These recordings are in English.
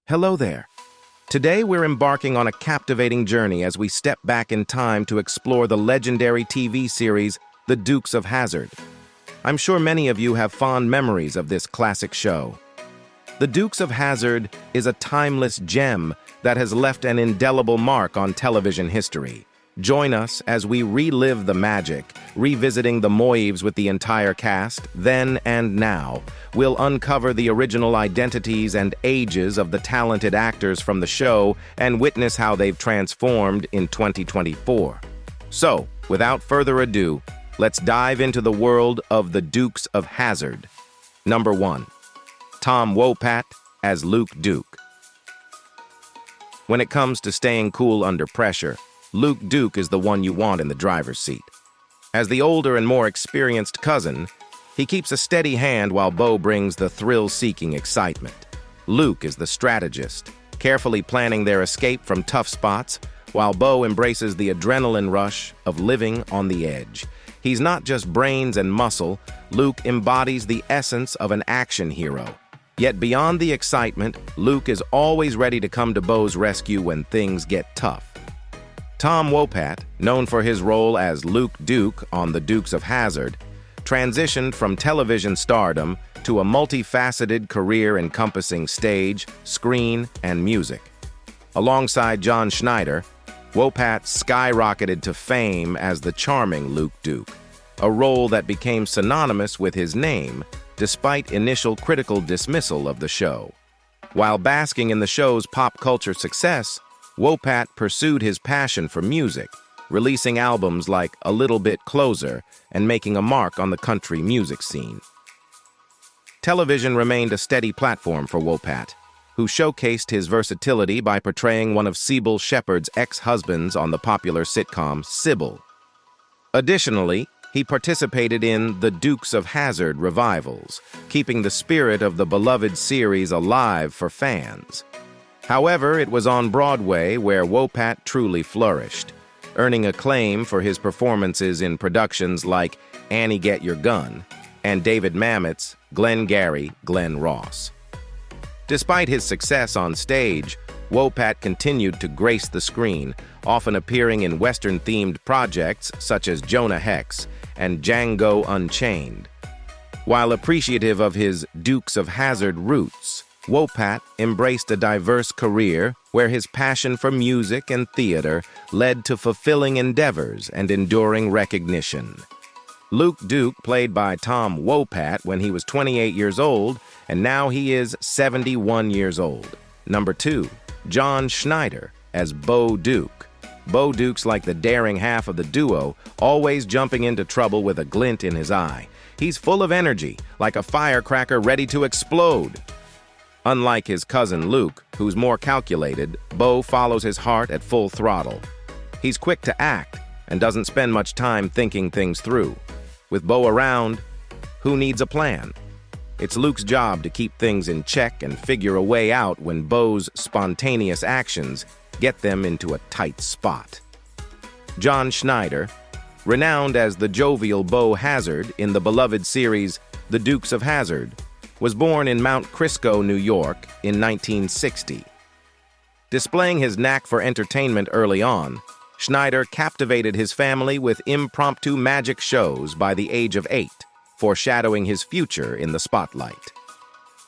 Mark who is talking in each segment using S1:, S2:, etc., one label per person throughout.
S1: Hello there. Today we're embarking on a captivating journey as we step back in time to explore the legendary TV series, The Dukes of Hazzard. I'm sure many of you have fond memories of this classic show. The Dukes of Hazzard is a timeless gem that has left an indelible mark on television history. Join us as we relive the magic, revisiting the moives with the entire cast, then and now. We'll uncover the original identities and ages of the talented actors from the show and witness how they've transformed in 2024. So, without further ado, let's dive into the world of the Dukes of Hazzard. Number 1. Tom Wopat as Luke Duke. When it comes to staying cool under pressure, Luke Duke is the one you want in the driver's seat. As the older and more experienced cousin, he keeps a steady hand while Bo brings the thrill-seeking excitement. Luke is the strategist, carefully planning their escape from tough spots, while Bo embraces the adrenaline rush of living on the edge. He's not just brains and muscle, Luke embodies the essence of an action hero. Yet beyond the excitement, Luke is always ready to come to Bo's rescue when things get tough. Tom Wopat, known for his role as Luke Duke on The Dukes of Hazzard, transitioned from television stardom to a multifaceted career encompassing stage, screen, and music. Alongside John Schneider, Wopat skyrocketed to fame as the charming Luke Duke, a role that became synonymous with his name despite initial critical dismissal of the show. While basking in the show's pop culture success, Wopat pursued his passion for music, releasing albums like A Little Bit Closer and making a mark on the country music scene. Television remained a steady platform for Wopat, who showcased his versatility by portraying one of Sybil Shepherd's ex-husbands on the popular sitcom Sybil. Additionally, he participated in the Dukes of Hazzard revivals, keeping the spirit of the beloved series alive for fans. However, it was on Broadway where Wopat truly flourished, earning acclaim for his performances in productions like Annie Get Your Gun and David Mamet's Glengarry Glen Ross. Despite his success on stage, Wopat continued to grace the screen, often appearing in Western-themed projects such as Jonah Hex and Django Unchained. While appreciative of his Dukes of Hazzard roots, Wopat embraced a diverse career where his passion for music and theater led to fulfilling endeavors and enduring recognition. Luke Duke played by Tom Wopat when he was 28 years old, and now he is 71 years old. Number 2. John Schneider as Bo Duke. Bo Duke's like the daring half of the duo, always jumping into trouble with a glint in his eye. He's full of energy, like a firecracker ready to explode. Unlike his cousin Luke, who's more calculated, Bo follows his heart at full throttle. He's quick to act and doesn't spend much time thinking things through. With Bo around, who needs a plan? It's Luke's job to keep things in check and figure a way out when Bo's spontaneous actions get them into a tight spot. John Schneider, renowned as the jovial Bo Hazzard in the beloved series The Dukes of Hazzard, was born in Mount Crisco, New York in 1960. Displaying his knack for entertainment early on, Schneider captivated his family with impromptu magic shows by the age of 8, foreshadowing his future in the spotlight.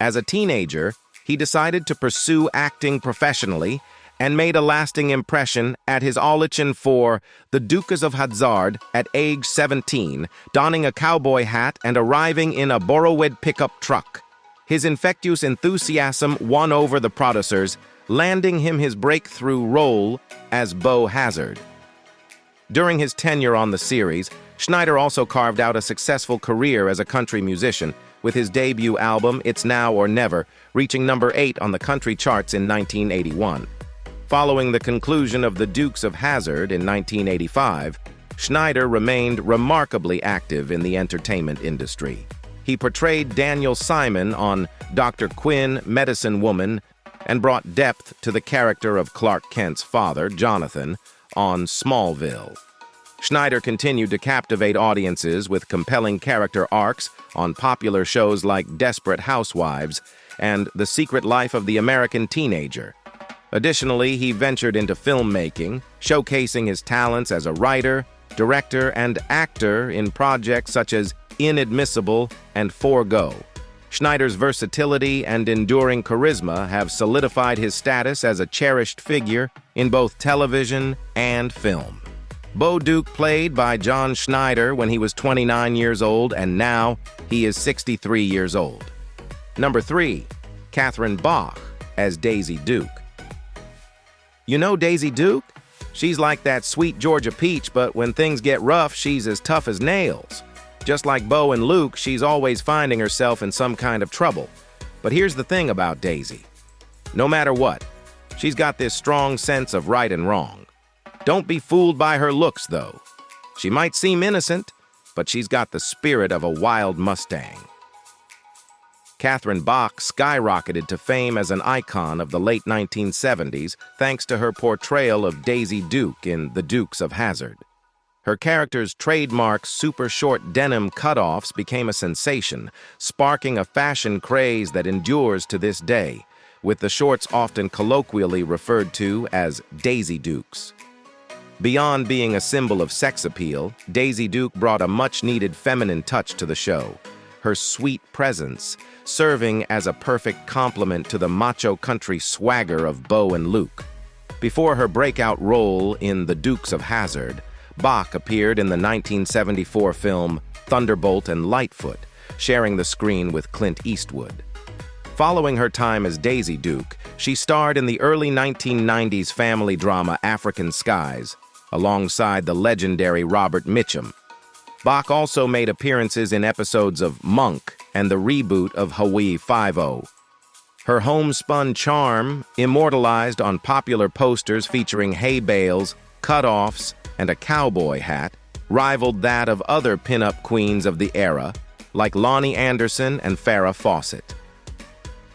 S1: As a teenager, he decided to pursue acting professionally and made a lasting impression at his audition for The Dukes of Hazzard at age 17, donning a cowboy hat and arriving in a borrowed pickup truck. His infectious enthusiasm won over the producers, landing him his breakthrough role as Bo Hazzard. During his tenure on the series, Schneider also carved out a successful career as a country musician, with his debut album, It's Now or Never, reaching number 8 on the country charts in 1981. Following the conclusion of The Dukes of Hazzard in 1985, Schneider remained remarkably active in the entertainment industry. He portrayed Daniel Simon on Dr. Quinn, Medicine Woman, and brought depth to the character of Clark Kent's father, Jonathan, on Smallville. Schneider continued to captivate audiences with compelling character arcs on popular shows like Desperate Housewives and The Secret Life of the American Teenager. Additionally, he ventured into filmmaking, showcasing his talents as a writer, director, and actor in projects such as Inadmissible and Forgo. Schneider's versatility and enduring charisma have solidified his status as a cherished figure in both television and film. Booke played by John Schneider when he was 29 years old, and now he is 63 years old. Number 3, Catherine Bach as Daisy Duke. You know Daisy Duke? She's like that sweet Georgia peach, but when things get rough, she's as tough as nails. Just like Bo and Luke, she's always finding herself in some kind of trouble. But here's the thing about Daisy. No matter what, she's got this strong sense of right and wrong. Don't be fooled by her looks, though. She might seem innocent, but she's got the spirit of a wild Mustang. Catherine Bach skyrocketed to fame as an icon of the late 1970s thanks to her portrayal of Daisy Duke in The Dukes of Hazzard. Her character's trademark super short denim cutoffs became a sensation, sparking a fashion craze that endures to this day, with the shorts often colloquially referred to as Daisy Dukes. Beyond being a symbol of sex appeal, Daisy Duke brought a much-needed feminine touch to the show, her sweet presence serving as a perfect complement to the macho country swagger of Bo and Luke. Before her breakout role in The Dukes of Hazzard, Bach appeared in the 1974 film Thunderbolt and Lightfoot, sharing the screen with Clint Eastwood. Following her time as Daisy Duke, she starred in the early 1990s family drama African Skies, alongside the legendary Robert Mitchum. Bach also made appearances in episodes of Monk and the reboot of Hawaii Five-0. Her homespun charm, immortalized on popular posters featuring hay bales, cutoffs, and a cowboy hat, rivaled that of other pinup queens of the era, like Lonnie Anderson and Farrah Fawcett.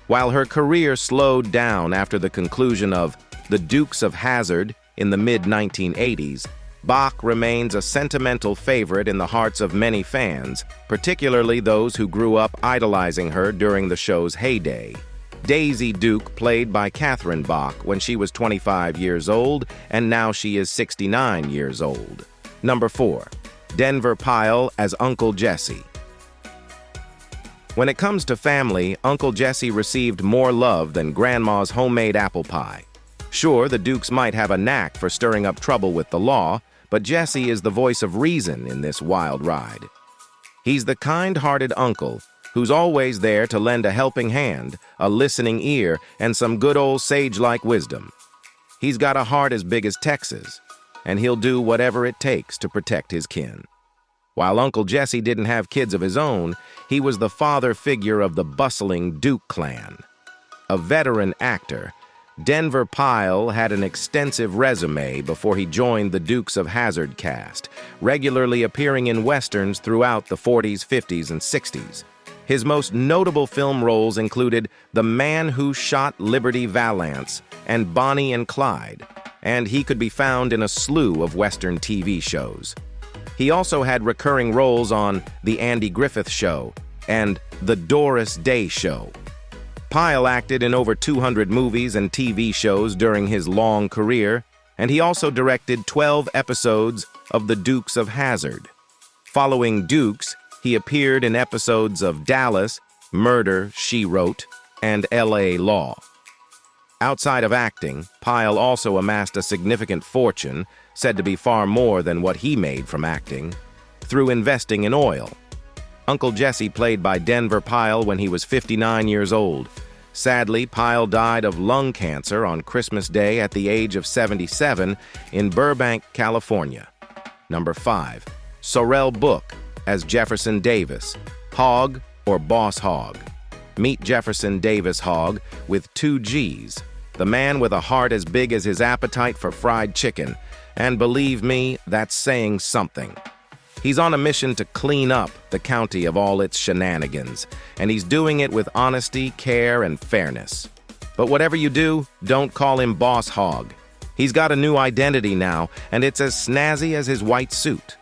S1: While her career slowed down after the conclusion of The Dukes of Hazzard in the mid-1980s, Bach remains a sentimental favorite in the hearts of many fans, particularly those who grew up idolizing her during the show's heyday. Daisy Duke played by Catherine Bach when she was 25 years old, and now she is 69 years old. Number 4, Denver Pyle as Uncle Jesse. When it comes to family, Uncle Jesse received more love than Grandma's homemade apple pie. Sure, the Dukes might have a knack for stirring up trouble with the law, but Jesse is the voice of reason in this wild ride. He's the kind-hearted uncle who's always there to lend a helping hand, a listening ear, and some good old sage-like wisdom. He's got a heart as big as Texas, and he'll do whatever it takes to protect his kin. While Uncle Jesse didn't have kids of his own, he was the father figure of the bustling Duke clan. A veteran actor, Denver Pyle had an extensive resume before he joined the Dukes of Hazzard cast, regularly appearing in westerns throughout the 40s, 50s, and 60s. His most notable film roles included The Man Who Shot Liberty Valance and Bonnie and Clyde, and he could be found in a slew of Western TV shows. He also had recurring roles on The Andy Griffith Show and The Doris Day Show. Pyle acted in over 200 movies and TV shows during his long career, and he also directed 12 episodes of The Dukes of Hazzard. Following Dukes, he appeared in episodes of Dallas, Murder, She Wrote, and L.A. Law. Outside of acting, Pyle also amassed a significant fortune, said to be far more than what he made from acting, through investing in oil. Uncle Jesse played by Denver Pyle when he was 59 years old. Sadly, Pyle died of lung cancer on Christmas Day at the age of 77 in Burbank, California. Number 5, Sorrell Booke as Jefferson Davis, Hogg or Boss Hogg. Meet Jefferson Davis Hogg with 2 G's, the man with a heart as big as his appetite for fried chicken, and believe me, that's saying something. He's on a mission to clean up the county of all its shenanigans, and he's doing it with honesty, care, and fairness. But whatever you do, don't call him Boss Hogg. He's got a new identity now, and it's as snazzy as his white suit.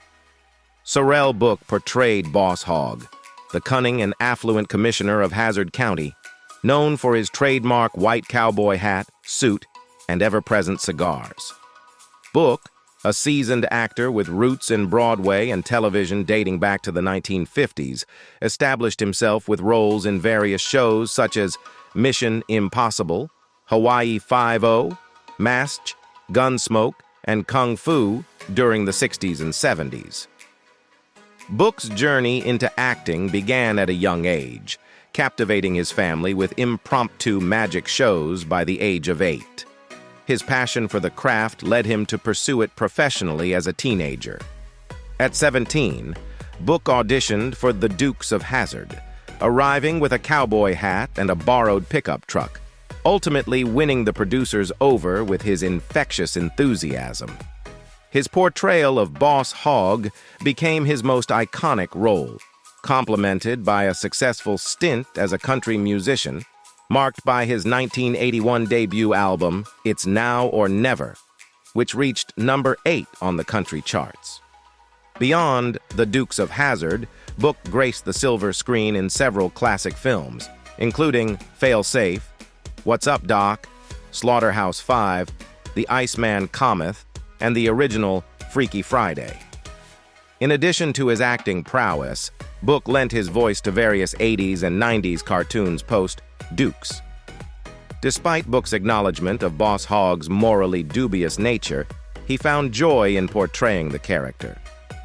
S1: Sorrell Booke portrayed Boss Hogg, the cunning and affluent commissioner of Hazzard County. known for his trademark white cowboy hat, suit, and ever-present cigars. Booke, a seasoned actor with roots in Broadway and television dating back to the 1950s, established himself with roles in various shows such as Mission Impossible, Hawaii Five-0, Mask, Gunsmoke, and Kung Fu during the 60s and 70s. Booke's journey into acting began at a young age, captivating his family with impromptu magic shows by the age of 8. His passion for the craft led him to pursue it professionally as a teenager. At 17, Booke auditioned for the Dukes of Hazzard, arriving with a cowboy hat and a borrowed pickup truck, ultimately winning the producers over with his infectious enthusiasm. His portrayal of Boss Hogg became his most iconic role, complemented by a successful stint as a country musician, marked by his 1981 debut album, It's Now or Never, which reached number 8 on the country charts. Beyond The Dukes of Hazzard, Booke graced the silver screen in several classic films, including Fail Safe, What's Up, Doc?, Slaughterhouse-Five, The Iceman Cometh, and the original Freaky Friday. In addition to his acting prowess, Booke lent his voice to various 80s and 90s cartoons post-Dukes. Despite Booke's acknowledgement of Boss Hogg's morally dubious nature, he found joy in portraying the character.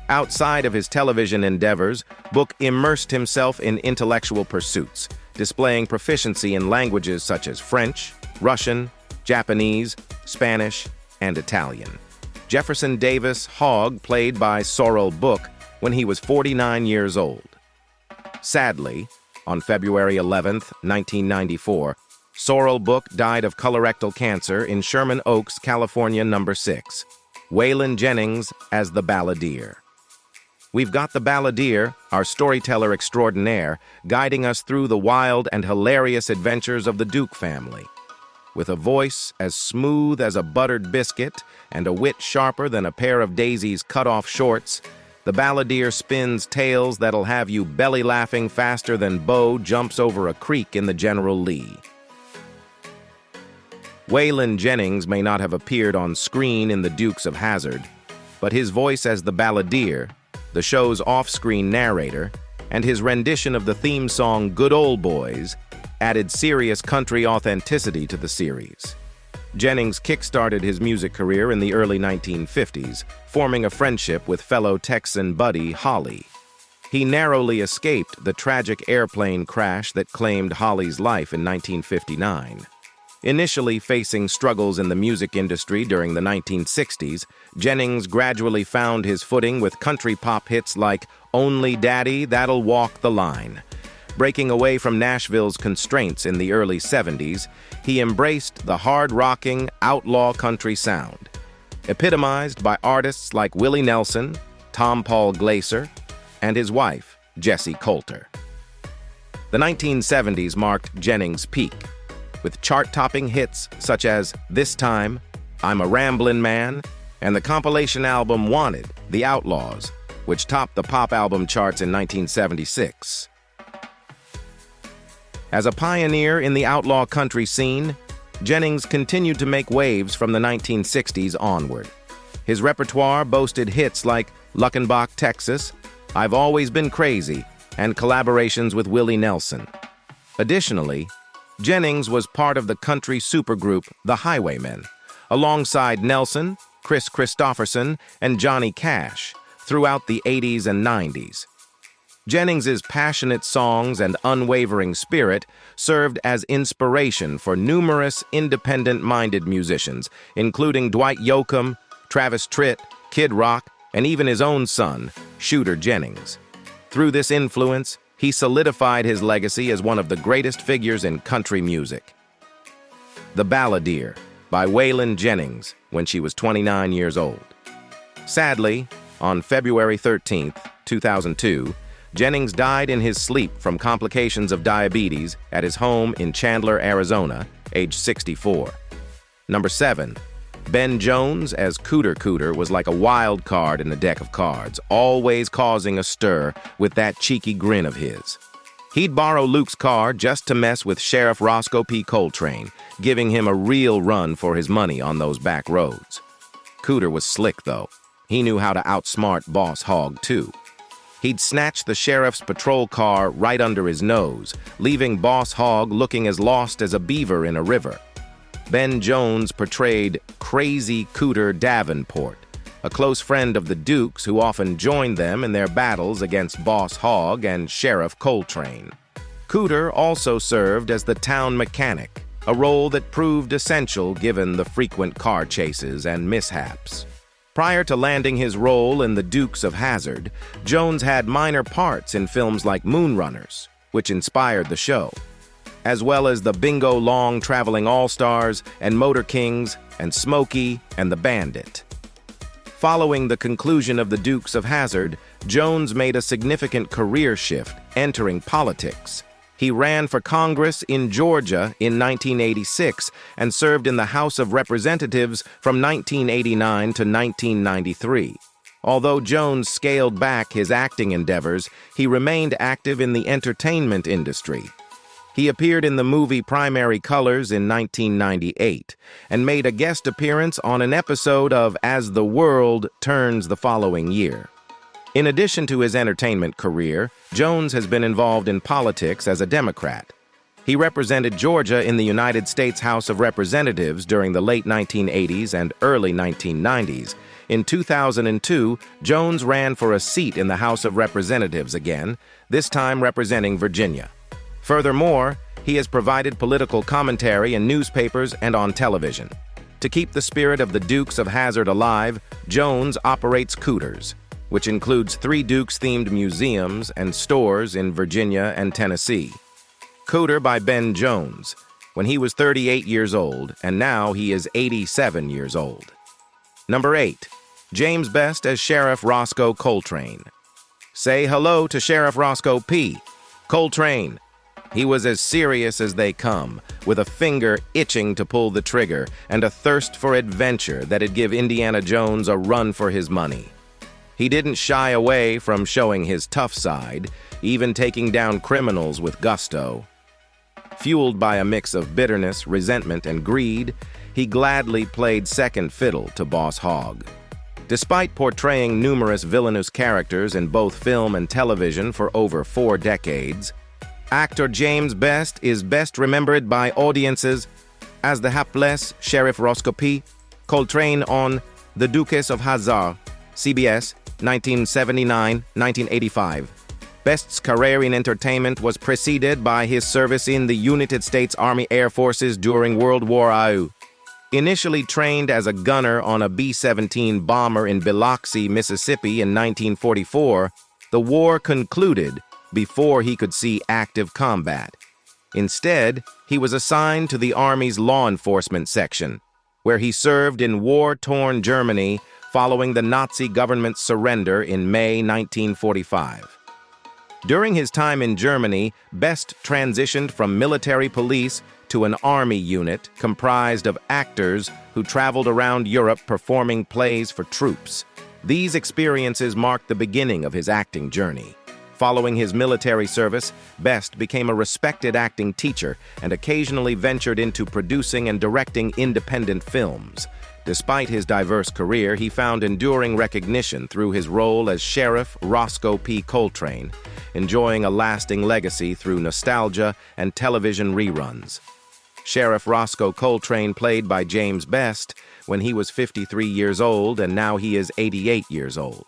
S1: Outside of his television endeavors, Booke immersed himself in intellectual pursuits, displaying proficiency in languages such as French, Russian, Japanese, Spanish, and Italian. Jefferson Davis Hogg played by Sorrell Booke when he was 49 years old. Sadly, on February 11, 1994, Sorrell Booke died of colorectal cancer in Sherman Oaks, California, number 6. Waylon Jennings as the Balladeer. We've got the Balladeer, our storyteller extraordinaire, guiding us through the wild and hilarious adventures of the Duke family. With a voice as smooth as a buttered biscuit and a wit sharper than a pair of Daisy's cut-off shorts, the Balladeer spins tales that'll have you belly laughing faster than Bo jumps over a creek in the General Lee. Waylon Jennings may not have appeared on screen in The Dukes of Hazzard, but his voice as the Balladeer, the show's off-screen narrator, and his rendition of the theme song Good Old Boys added serious country authenticity to the series. Jennings kick-started his music career in the early 1950s, forming a friendship with fellow Texan buddy Holly. He narrowly escaped the tragic airplane crash that claimed Holly's life in 1959. Initially facing struggles in the music industry during the 1960s, Jennings gradually found his footing with country pop hits like Only Daddy, That'll Walk the Line. Breaking away from Nashville's constraints in the early 70s, he embraced the hard-rocking, outlaw country sound, epitomized by artists like Willie Nelson, Tom Paul Glaser, and his wife, Jessie Coulter. The 1970s marked Jennings' peak, with chart-topping hits such as This Time, I'm a Ramblin' Man, and the compilation album Wanted, The Outlaws, which topped the pop album charts in 1976. As a pioneer in the outlaw country scene, Jennings continued to make waves from the 1960s onward. His repertoire boasted hits like Luckenbach, Texas, I've Always Been Crazy, and collaborations with Willie Nelson. Additionally, Jennings was part of the country supergroup The Highwaymen, alongside Nelson, Chris Christopherson, and Johnny Cash throughout the 80s and 90s. Jennings's passionate songs and unwavering spirit served as inspiration for numerous independent-minded musicians, including Dwight Yoakam, Travis Tritt, Kid Rock, and even his own son, Shooter Jennings. Through this influence, he solidified his legacy as one of the greatest figures in country music. The Balladeer, by Waylon Jennings, when she was 29 years old. Sadly, on February 13, 2002, Jennings died in his sleep from complications of diabetes at his home in Chandler, Arizona, age 64. Number 7. Ben Jones as Cooter was like a wild card in a deck of cards, always causing a stir with that cheeky grin of his. He'd borrow Luke's car just to mess with Sheriff Rosco P. Coltrane, giving him a real run for his money on those back roads. Cooter was slick, though. He knew how to outsmart Boss Hogg, too. He'd snatch the sheriff's patrol car right under his nose, leaving Boss Hogg looking as lost as a beaver in a river. Ben Jones portrayed Crazy Cooter Davenport, a close friend of the Dukes who often joined them in their battles against Boss Hogg and Sheriff Coltrane. Cooter also served as the town mechanic, a role that proved essential given the frequent car chases and mishaps. Prior to landing his role in The Dukes of Hazzard, Jones had minor parts in films like Moonrunners, which inspired the show, as well as the Bingo Long Traveling All-Stars and Motor Kings and Smokey and the Bandit. Following the conclusion of The Dukes of Hazzard, Jones made a significant career shift, entering politics. He ran for Congress in Georgia in 1986 and served in the House of Representatives from 1989 to 1993. Although Jones scaled back his acting endeavors, he remained active in the entertainment industry. He appeared in the movie Primary Colors in 1998 and made a guest appearance on an episode of As the World Turns the following year. In addition to his entertainment career, Jones has been involved in politics as a Democrat. He represented Georgia in the United States House of Representatives during the late 1980s and early 1990s. In 2002, Jones ran for a seat in the House of Representatives again, this time representing Virginia. Furthermore, he has provided political commentary in newspapers and on television. To keep the spirit of the Dukes of Hazzard alive, Jones operates Cooters, which includes 3 Dukes-themed museums and stores in Virginia and Tennessee. Cooter by Ben Jones, when he was 38 years old, and now he is 87 years old. Number 8. James Best as Sheriff Rosco Coltrane. Say hello to Sheriff Rosco P. Coltrane. He was as serious as they come, with a finger itching to pull the trigger and a thirst for adventure that'd give Indiana Jones a run for his money. He didn't shy away from showing his tough side, even taking down criminals with gusto. Fueled by a mix of bitterness, resentment, and greed, he gladly played second fiddle to Boss Hogg. Despite portraying numerous villainous characters in both film and television for over 4 decades, actor James Best is best remembered by audiences as the hapless Sheriff Rosco P. Coltrane on The Dukes of Hazzard, CBS, 1979-1985. Best's career in entertainment was preceded by his service in the United States Army Air Forces during World War II. Initially trained as a gunner on a B-17 bomber in Biloxi, Mississippi in 1944, the war concluded before he could see active combat. Instead, he was assigned to the Army's law enforcement section, where he served in war-torn Germany following the Nazi government's surrender in May 1945. During his time in Germany, Best transitioned from military police to an army unit comprised of actors who traveled around Europe performing plays for troops. These experiences marked the beginning of his acting journey. Following his military service, Best became a respected acting teacher and occasionally ventured into producing and directing independent films. Despite his diverse career, he found enduring recognition through his role as Sheriff Rosco P. Coltrane, enjoying a lasting legacy through nostalgia and television reruns. Sheriff Rosco Coltrane played by James Best when he was 53 years old, and now he is 88 years old.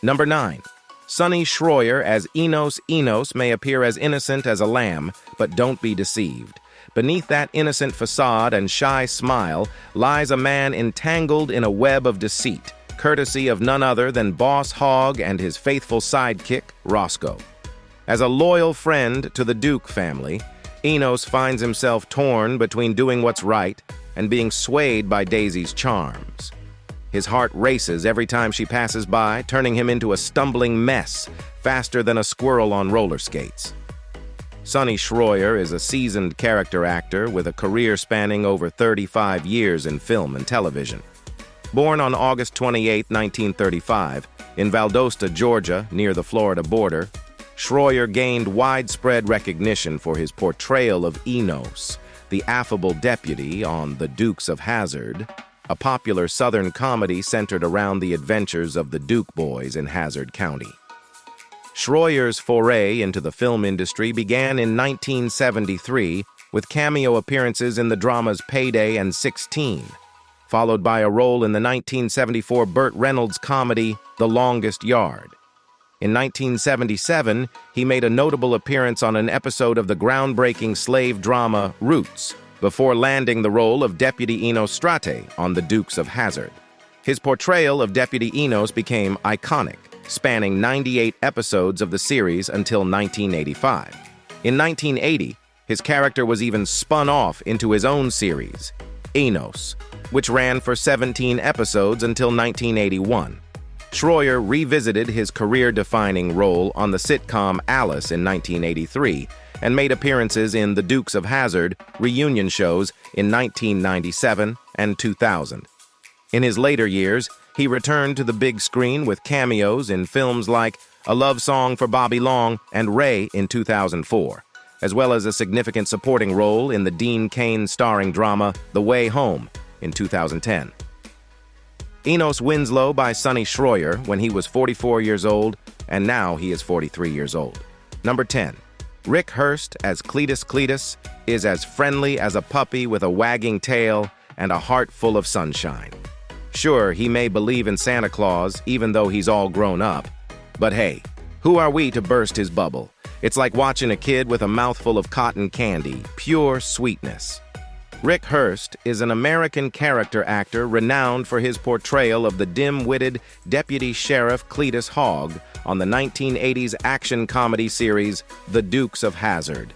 S1: Number 9. Sonny Shroyer as Enos. Enos may appear as innocent as a lamb, but don't be deceived. Beneath that innocent facade and shy smile lies a man entangled in a web of deceit, courtesy of none other than Boss Hogg and his faithful sidekick, Rosco. As a loyal friend to the Duke family, Enos finds himself torn between doing what's right and being swayed by Daisy's charms. His heart races every time she passes by, turning him into a stumbling mess, faster than a squirrel on roller skates. Sonny Shroyer is a seasoned character actor with a career spanning over 35 years in film and television. Born on August 28, 1935, in Valdosta, Georgia, near the Florida border, Shroyer gained widespread recognition for his portrayal of Enos, the affable deputy on The Dukes of Hazzard, a popular Southern comedy centered around the adventures of the Duke boys in Hazzard County. Shroyer's foray into the film industry began in 1973 with cameo appearances in the dramas Payday and 16, followed by a role in the 1974 Burt Reynolds comedy The Longest Yard. In 1977, he made a notable appearance on an episode of the groundbreaking slave drama Roots, before landing the role of Deputy Enos Strate on The Dukes of Hazzard. His portrayal of Deputy Enos became iconic, spanning 98 episodes of the series until 1985. In 1980, his character was even spun off into his own series, Enos, which ran for 17 episodes until 1981. Shroyer revisited his career-defining role on the sitcom Alice in 1983 and made appearances in The Dukes of Hazzard reunion shows in 1997 and 2000. In his later years, he returned to the big screen with cameos in films like A Love Song for Bobby Long and Ray in 2004, as well as a significant supporting role in the Dean Cain starring drama The Way Home in 2010. Enos Winslow by Sonny Shroyer when he was 44 years old, and now he is 43 years old. Number 10. Rick Hurst as Cletus is as friendly as a puppy with a wagging tail and a heart full of sunshine. Sure, he may believe in Santa Claus even though he's all grown up, but hey, who are we to burst his bubble? It's like watching a kid with a mouthful of cotton candy, pure sweetness. Rick Hurst is an American character actor renowned for his portrayal of the dim-witted Deputy Sheriff Cletus Hogg on the 1980s action comedy series The Dukes of Hazzard.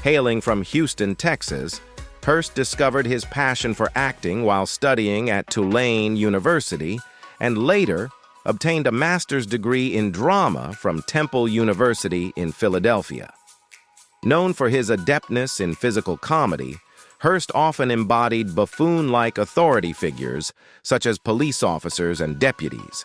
S1: Hailing from Houston, Texas, Hurst discovered his passion for acting while studying at Tulane University and later obtained a master's degree in drama from Temple University in Philadelphia. Known for his adeptness in physical comedy, Hurst often embodied buffoon-like authority figures, such as police officers and deputies.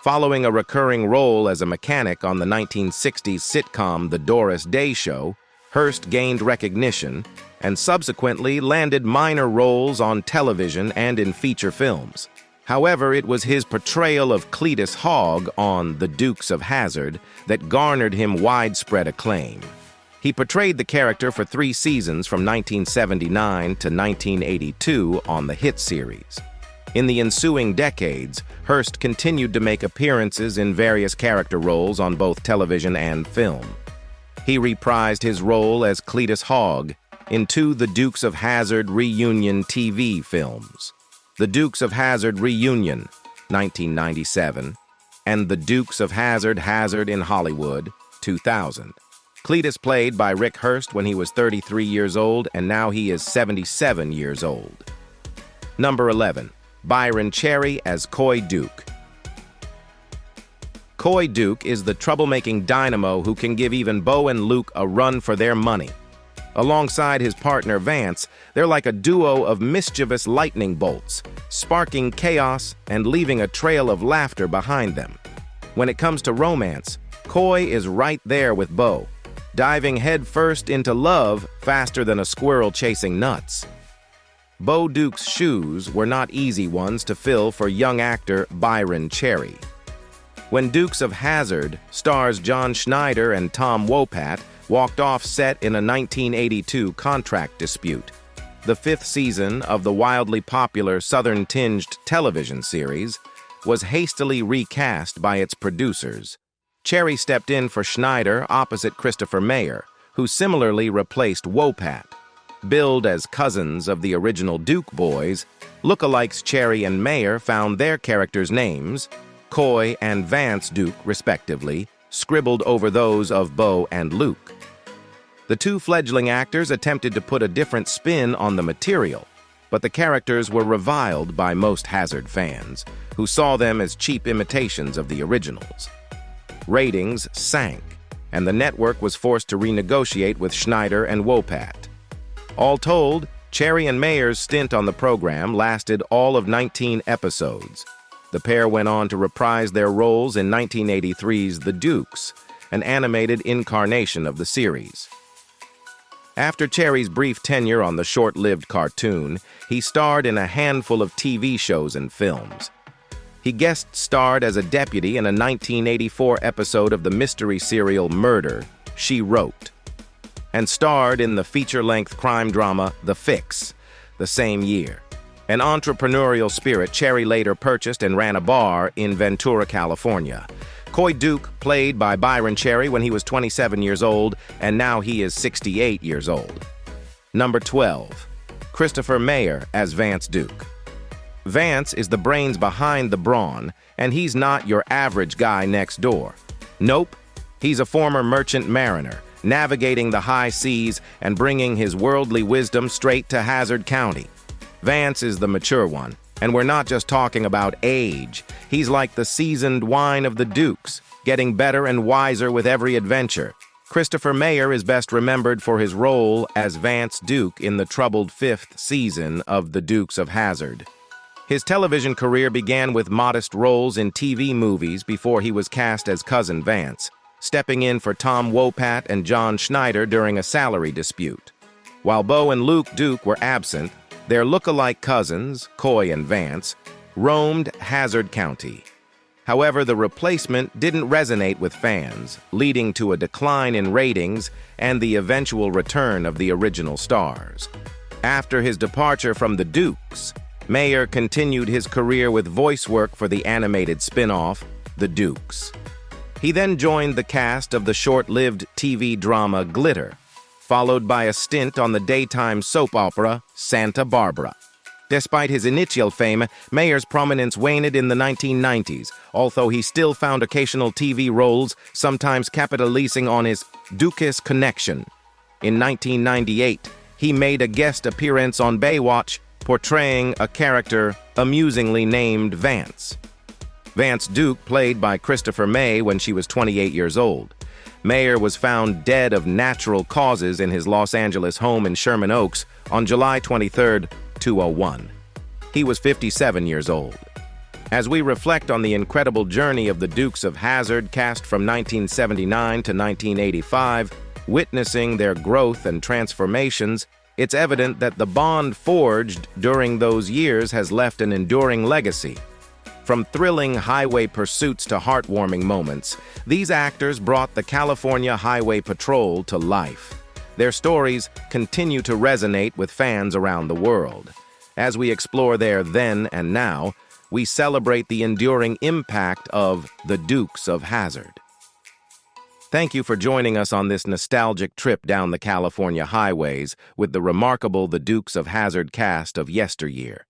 S1: Following a recurring role as a mechanic on the 1960s sitcom The Doris Day Show, Hurst gained recognition and subsequently landed minor roles on television and in feature films. However, it was his portrayal of Cletus Hogg on The Dukes of Hazzard that garnered him widespread acclaim. He portrayed the character for 3 seasons from 1979 to 1982 on the hit series. In the ensuing decades, Hurst continued to make appearances in various character roles on both television and film. He reprised his role as Cletus Hogg in 2 The Dukes of Hazzard reunion TV films, The Dukes of Hazzard Reunion, 1997, and The Dukes of Hazzard in Hollywood, 2000. Cletus played by Rick Hurst when he was 33 years old, and now he is 77 years old. Number 11. Byron Cherry as Coy Duke. Coy Duke is the troublemaking dynamo who can give even Bo and Luke a run for their money. Alongside his partner Vance, they're like a duo of mischievous lightning bolts, sparking chaos and leaving a trail of laughter behind them. When it comes to romance, Coy is right there with Bo, diving headfirst into love faster than a squirrel chasing nuts. Bo Duke's shoes were not easy ones to fill for young actor Byron Cherry. When Dukes of Hazzard stars John Schneider and Tom Wopat walked off set in a 1982 contract dispute, the 5th season of the wildly popular Southern-tinged television series was hastily recast by its producers. Cherry stepped in for Schneider opposite Christopher Mayer, who similarly replaced Wopat. Billed as cousins of the original Duke boys, lookalikes Cherry and Mayer found their characters' names, Coy and Vance Duke respectively, scribbled over those of Bo and Luke. The 2 fledgling actors attempted to put a different spin on the material, but the characters were reviled by most Hazzard fans, who saw them as cheap imitations of the originals. Ratings sank, and the network was forced to renegotiate with Schneider and Wopat. All told, Cherry and Mayer's stint on the program lasted all of 19 episodes. The pair went on to reprise their roles in 1983's The Dukes, an animated incarnation of the series. After Cherry's brief tenure on the short-lived cartoon, he starred in a handful of TV shows and films. He guest-starred as a deputy in a 1984 episode of the mystery serial Murder, She Wrote, and starred in the feature-length crime drama The Fix the same year. An entrepreneurial spirit, Cherry later purchased and ran a bar in Ventura, California. Coy Duke played by Byron Cherry when he was 27 years old, and now he is 68 years old. Number 12. Christopher Mayer as Vance Duke. Vance is the brains behind the brawn, and he's not your average guy next door. Nope, he's a former merchant mariner, navigating the high seas and bringing his worldly wisdom straight to Hazzard County. Vance is the mature one, and we're not just talking about age. He's like the seasoned wine of the Dukes, getting better and wiser with every adventure. Christopher Mayer is best remembered for his role as Vance Duke in the troubled 5th season of The Dukes of Hazzard. His television career began with modest roles in TV movies before he was cast as Cousin Vance, stepping in for Tom Wopat and John Schneider during a salary dispute. While Bo and Luke Duke were absent, their look-alike cousins, Coy and Vance, roamed Hazzard County. However, the replacement didn't resonate with fans, leading to a decline in ratings and the eventual return of the original stars. After his departure from the Dukes, Mayer continued his career with voice work for the animated spin-off, The Dukes. He then joined the cast of the short-lived TV drama Glitter, followed by a stint on the daytime soap opera Santa Barbara. Despite his initial fame, Mayer's prominence waned in the 1990s, although he still found occasional TV roles, sometimes capitalizing on his Dukes connection. In 1998, he made a guest appearance on Baywatch, portraying a character amusingly named Vance. Vance Duke played by Christopher May when she was 28 years old. Mayer was found dead of natural causes in his Los Angeles home in Sherman Oaks on July 23, 2001. He was 57 years old. As we reflect on the incredible journey of the Dukes of Hazzard, cast from 1979 to 1985, witnessing their growth and transformations, it's evident that the bond forged during those years has left an enduring legacy. From thrilling highway pursuits to heartwarming moments, these actors brought the California Highway Patrol to life. Their stories continue to resonate with fans around the world. As we explore their then and now, we celebrate the enduring impact of the Dukes of Hazzard. Thank you for joining us on this nostalgic trip down the California highways with the remarkable The Dukes of Hazzard cast of yesteryear.